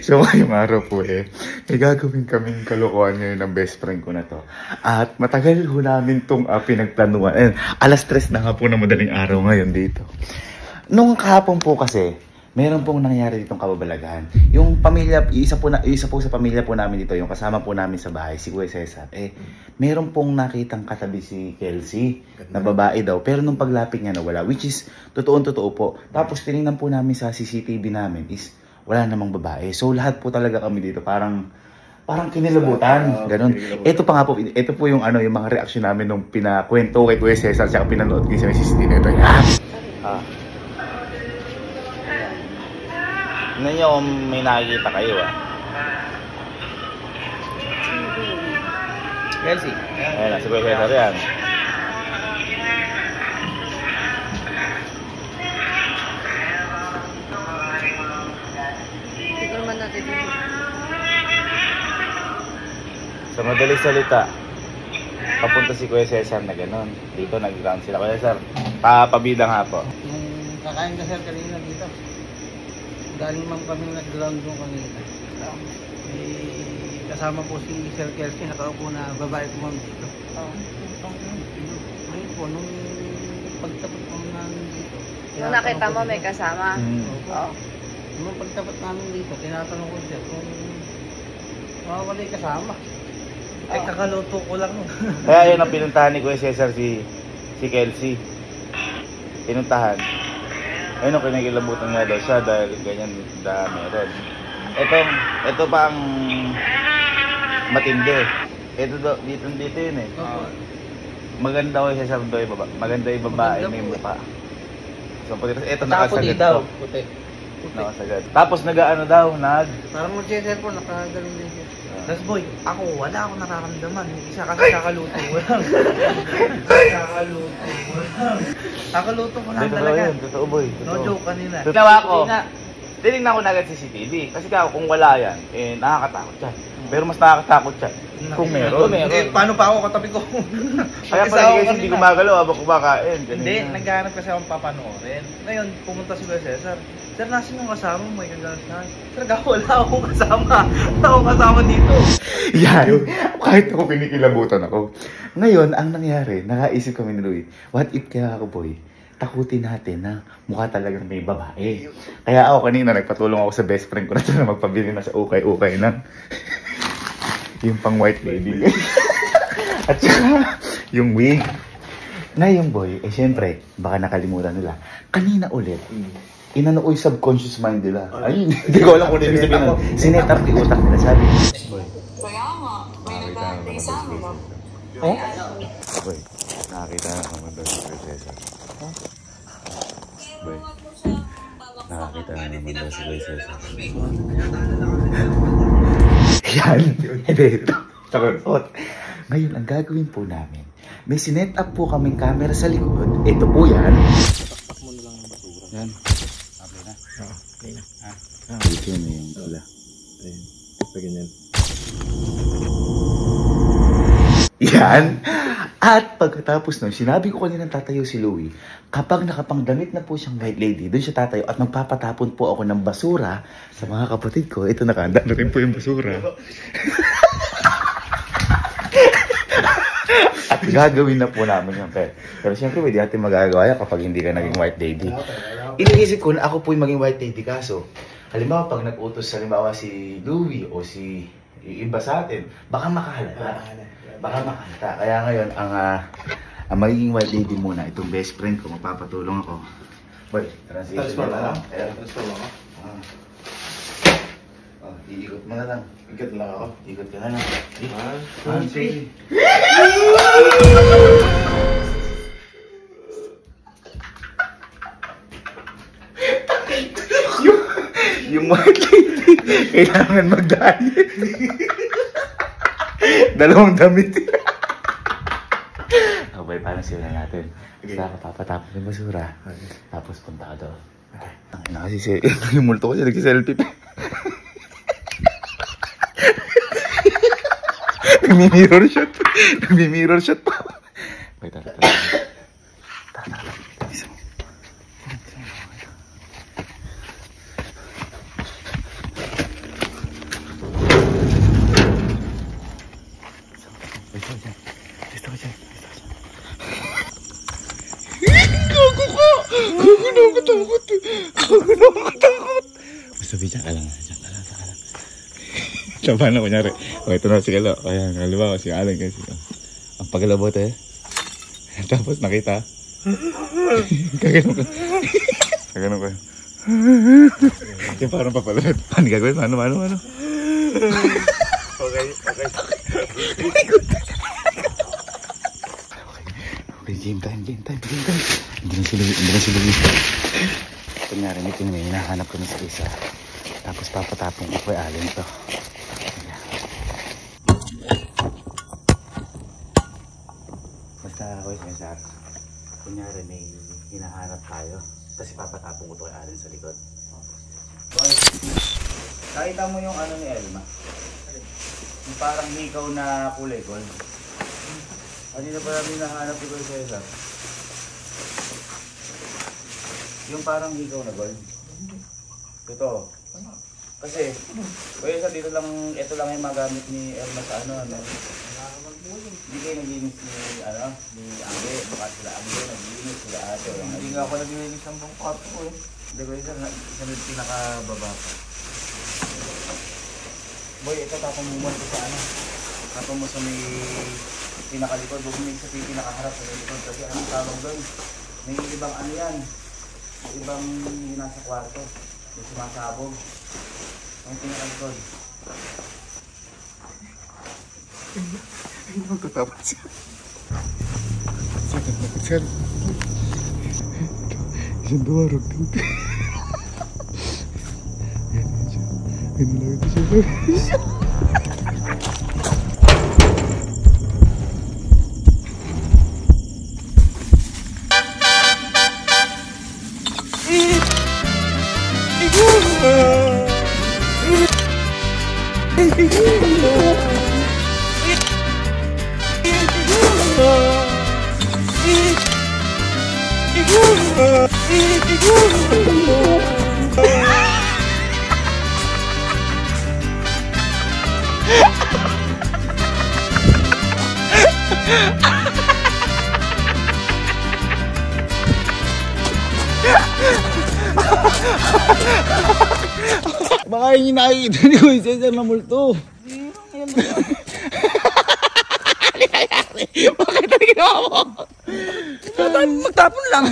So ngayong araw po may gagawin kaming kalokohan ngayon ng best friend ko na to. At matagal ho namin itong pinagplanuhan. Alas 3 na nga po na madaling araw ngayon dito. Nung kahapon po kasi, meron pong nangyari ditong kababalaghan. Yung pamilya, isa po sa pamilya po namin dito, yung kasama po namin sa bahay, si Kuya Cesar, meron pong nakitang katabi si Kelsey, na babae daw, pero nung paglapit niya nawala, which is, totoo po. Tapos tinignan po namin sa CCTV namin is, wala namang babae. So lahat po talaga kami dito, parang kinilabutan, ganun. Ito pa nga po, ito po yung yung mga reaksyon namin nung pinakwento kay Kuya Cesar, saka pinanood ko sa CCTV. Ito yan. Tignan nyo kung may nakikita kayo Kelsey. Ayan na, si Kuya Cesar yan. Tignan naman natin dito. Sa madaling salita, papunta si Kuya Cesar na gano'n. Dito nag-ground sila. Kuya Cesar, pabida nga po. Yung kakain ka sir kanina dito. Galing man kami nag-ground doon kanina. Kasama po si Sir Kelsey, nakaupo na babae po ma'am dito. Ngayon po, nung pagtapat po namin dito. Nung nakita mo may kasama? Nung pagtapat namin dito, tinatanong ko siya kung wala yung kasama. Kakaluto ko lang. Kaya yun ang pinuntahan ni Kuya Cesar si Kelsey. Pinuntahan. Ayun ang kinikilabutan nga daw siya dahil ganyan na meron. Ito pa ang matindi. Dito yun Maganda ko yung Cesar doy, maganda yung babae na yung mukha. So, ito nakasagad po. Nakasagad. Tapos nag-ano daw, Parang mag-Cesar po, nakagaling din siya. Tapos boy, wala akong nararamdaman. Isa kasi kakaluto ko lang. Kakaluto ko lang talaga. Totoo boy. No joke kanina. Ginawa ko. Tinignan ko na agad CCTV. Kasi kung wala yan, nakakatakot yan. Pero mas nakakatakot yan kung meron. Paano pa ako katabi ko? Kaya pala kasi hindi gumagalaw habang kumakain. Hindi, naghahanap kasi akong papanoorin. Ngayon, pumunta si Kuya Cesar. Sir, nasin yung kasama mo? May kagalas na. Sir, wala akong kasama. Wala akong kasama dito. Yan. Kahit ako pinikilabutan ako. Ngayon, ang nangyari, nakaisip kami ni Louie, what if kaya ako boy, takutin natin na mukha talagang may babae. Kaya ako kanina, nagpatulong ako sa best friend ko na magpabili na sa ukay-ukay ng yung pang white lady. At saka, yung wig. Na yung boy, syempre, baka nakalimutan nila. Kanina ulit, inano'y subconscious mind nila. Ay, hindi ko alam kung ano yung sabihin nun. Sinet up yung utak nila, sabi. Boy. Kaya nga, may nagtatay sa amin. Boy, nakakita na naman daw si Kuya Cesar. Boy, nakakita na naman daw si Kuya Cesar. Yan, hindi. Takot. Ngayon, ang gagawin po namin, may sinet up po kaming camera sa likod. Ito po yan. Takpak mo na lang yung basura. Yan. Okay na? Oo, okay na. Dito na yung pula. Ayun, paganyan. Yan. At pagkatapos nun, sinabi ko kanina tatayo si Louie, kapag nakapangdamit na po siyang white lady, doon siya tatayo at magpapatapon po ako ng basura sa mga kapatid ko. Ito, nakahanda na rin po yung basura. At gagawin na po namin yung pet. Pero siyempre, hindi natin magagawa yan kapag hindi ka naging white lady. Iniisip ko na ako po yung maging white lady, kaso halimbawa pag nag-utos halimbawa si Louie o si iba sa atin, baka makahalata. Kaya ngayon, ang magiging white lady muna, itong best friend ko, magpapatulong ako. Boy, transition na lang. Iikot mo na lang. Ikot lang ako. Ikot ka na lang. Sige. Yung white lady, kailangan mag-diet. 2 damit. Okay, paano sila natin? Basta ako papatapon yung basura. Tapos punta ka doon. Kasi yung multo ko siya, nagsiselfie. Nagmi-mirror shot pa. Wait, tara. Takot. Takot. Basta diyan ka lang. Diyan ka lang. So, paano kunyari? O, ito na si Kalo. Ayan, halimbawa si Alan kasi. Ang pagalabot eh. Tapos nakita. Kaganon ka. Kaganon ka. Yung parang papalad. Paano gagawin? Paano? Okay. Okay, game time. Hindi na si Luis. Kunyari, may hinahanap ko na sa isa. Tapos papatapong ko kay Alan to. Basta ako yung Cesar. Kunyari, may hinahanap tayo. Tapos ipapatapong ko to kay Alan sa likod. Boy, nakita mo yung ano ni Elma? Yung parang hikaw na kulay gold. Kanina pa namin nahanap ni Kuya Cesar. Yung parang hikaw na gold. Totoo. Kasi, Kuya Cesar, ito lang yung magamit ni Elma sa ano. Hindi kayo naglinis ni Angge. Baka sila Angge, naglinis sila ate. Hindi nga ako naglinis ng buong kwarto ko eh. Hindi, Kuya Cesar, isa na pinakababa pa. Boy, ito tapong mo ito sa ano. Tapong mo sa may pinakalikod. Huwag mo sa pinakaharap sa likod. Kasi anong tawag doon? May ibang ano yan. Ibang nasa kwarto. Yung sumasabog. Yung pinakalikod. Ay, magtatapos siya. Sir. Isang duwarog dito. Ay, nalawit na siya. Baka yung nakikita ni Kuya Cesar na multo. Bakit na ginawa mo? Magtapon lang.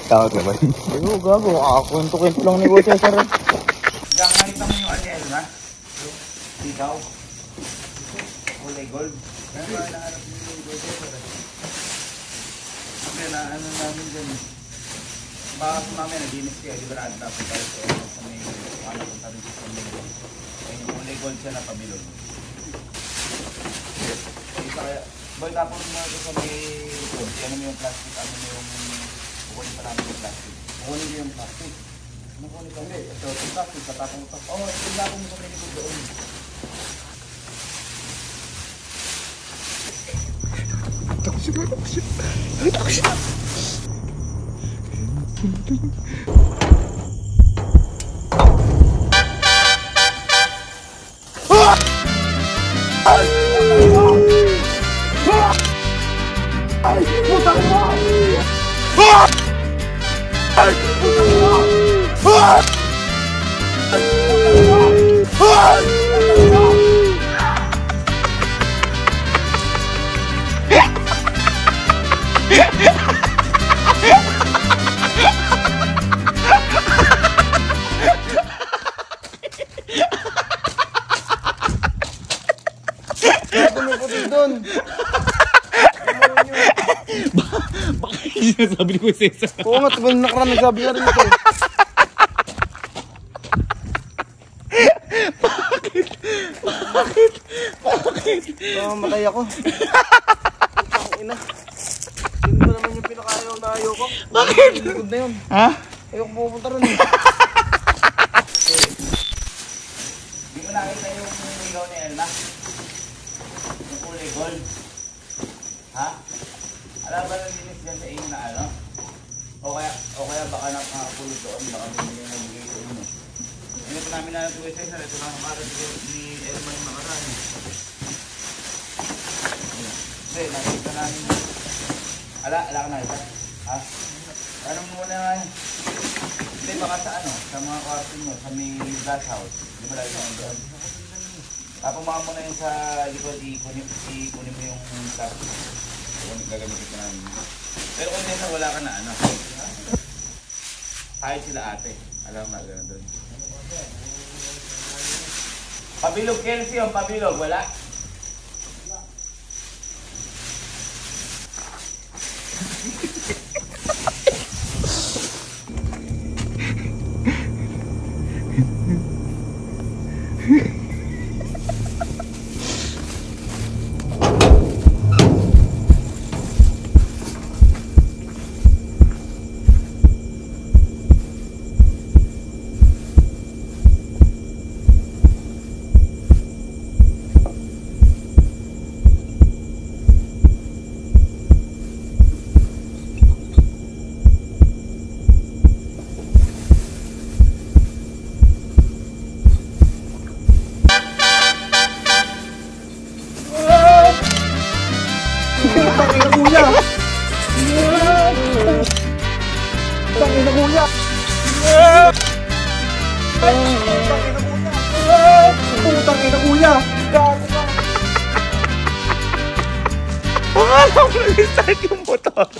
Tawag naman. Ayun, gago. Kwento lang ni Kuya Cesar. Nakakita mo yung Ariel, ha? Ikaw? Kulay gold. Ano ba nahanap mo yung Kuya Cesar? Kasi naano namin dyan. Baka sa namin, naginis kayo. Di ba naantapon tayo sa may ano kung sabi sa may yung kulay gold siya na pabilog. Kaya, boy, tapos mo ito sa may likod. Ano mo yung plastic? Ano mo yung kukunin pa namin yung plastic? Kukunin mo yung plastic. Ano kukunin ka? Hindi, ito yung plastic. Katapong ito. Oo, yung lapong mo sa may likod doon. Takot siya. Baka yung sinasabi ni Kuya Cesar. Oo nga, tagal nakaraan nagsabi ka rin ito. Bakit? Mamatay ako. Ang ina. Sino ba naman yung pinakayaw na ayaw ko? Bakit? Likod na yun. Ha? Ayaw ko pupunta rin eh. Di ko nakita yung ilaw ni Elma. Yung kulay gold. Ha? Alam ba nang linis dyan sa inyo na ano? O kaya baka nakapulot doon. Baka may nabigay sa inyo. Ito po namin na Kuya Cesar. Ito lang ang para ni Elma yung nakaraan. Kasi nakita namin. Ala ka nakita? Ha? Anong muna nga yun? Hindi, baka sa ano, sa mga kwarto nyo, sa may glass house. Di ba lagi naman doon? Pumakan mo na yun sa likod, ikunin mo yung plastic. Kung gagamitin ko namin. Pero kung nasa wala ka na ano. Kahit sila ate. Alam mo na gano'n doon. Pabilog Kelsey yung pabilog, wala? Alam mo nag-start yung motor.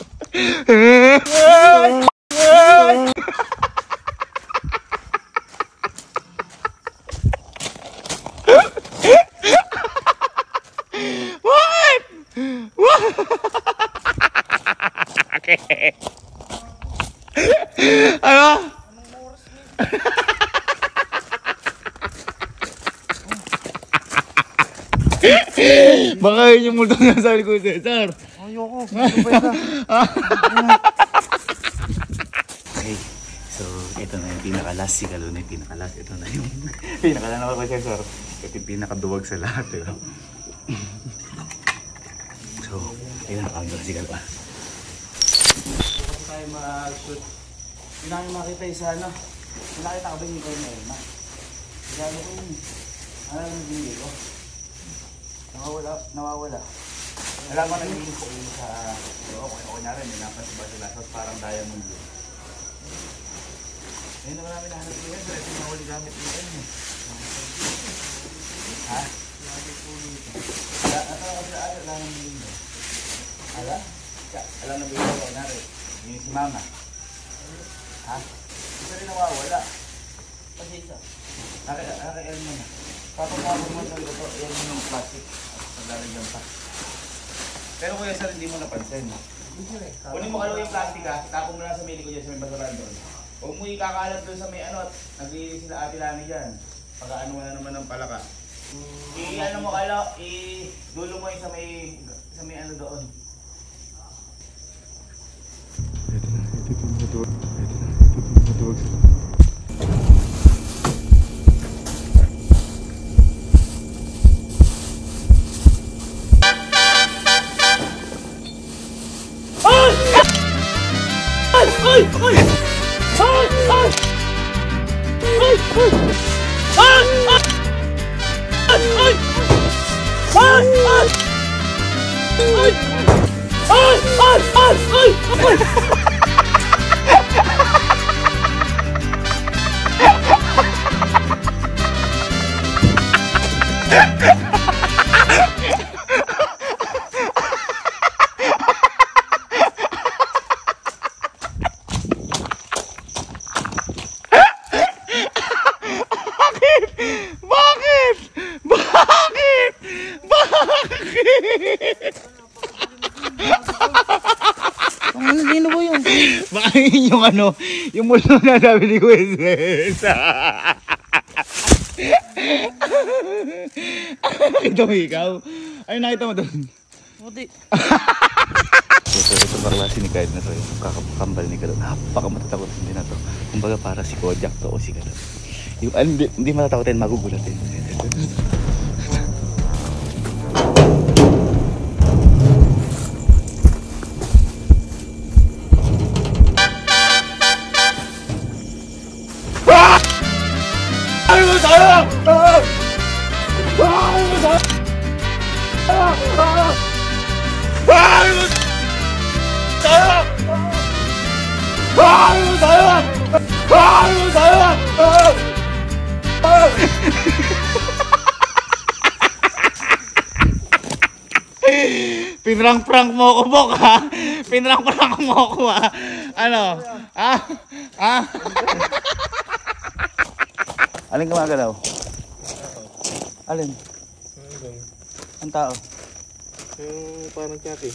What? What? Okay. Ano? Baka yun yung multo na sabi ko, Cesar. Ayoko. Okay, so ito na yung pinaka-last. Si Galo na yung pinaka-last. Ito na yung pinaka-last na ko, Cesar. Ito yung pinaka-duwag sa lahat. So, ayun na kami si Galo. Kasi tayo mag-shoot. Hindi namin makita yung sa ano. Hindi nakita ka ba yung ikaw na yun? Galo ko yun. Ano yung binili ko? Nawawala. Alam mo naging ko yun sa... Okay na rin, napasiba sila. So parang diamond yun. Ayun na marami nahanap ko yan. Ito yung nawali gamit yun. Ha? Alam mo bilhin mo. Alam na bilhin ko na rin. Yung si Mama. Ha? Ito rin nawawala. Kasi isa. Naka-air mo na. Papapapag mo sa ito. Air mo ng plastic. Paglalagyan pa. Pero kuya sir, hindi mo napansin. Kunin mo kalo yung plastic ha. Tapon mo lang sa mili ko dyan sa may basurahan doon. Huwag mo ikakalat doon sa may ano at naglilinis sila Ate Lani dyan. Pagkaano mo na naman ng palaka. I-ano mo kalo, i-dulo mo yung sa may ano doon. Ito na. Baka yun yung ano, yung multo na sabi ni Quezes. Nakita mo ikaw? Ay, nakita mo doon? Hindi. Ito parang si Nikad na to, yung kakambal ni Kalot. Napakamatakot hindi na to. Kumbaga para si Kojak to o si Kalot. Yung, hindi matatakotin, magugulatin. Pinrang-prank mo ako, Bok, ha? Pinrang-prank mo ako, ha? Ano? Ha? Ha? Alin gumagalaw? Alin? Ang tao? Yung parang kaki.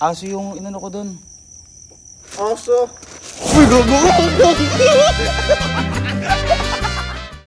Aso yung inano ko dun. Aso! Uy, go!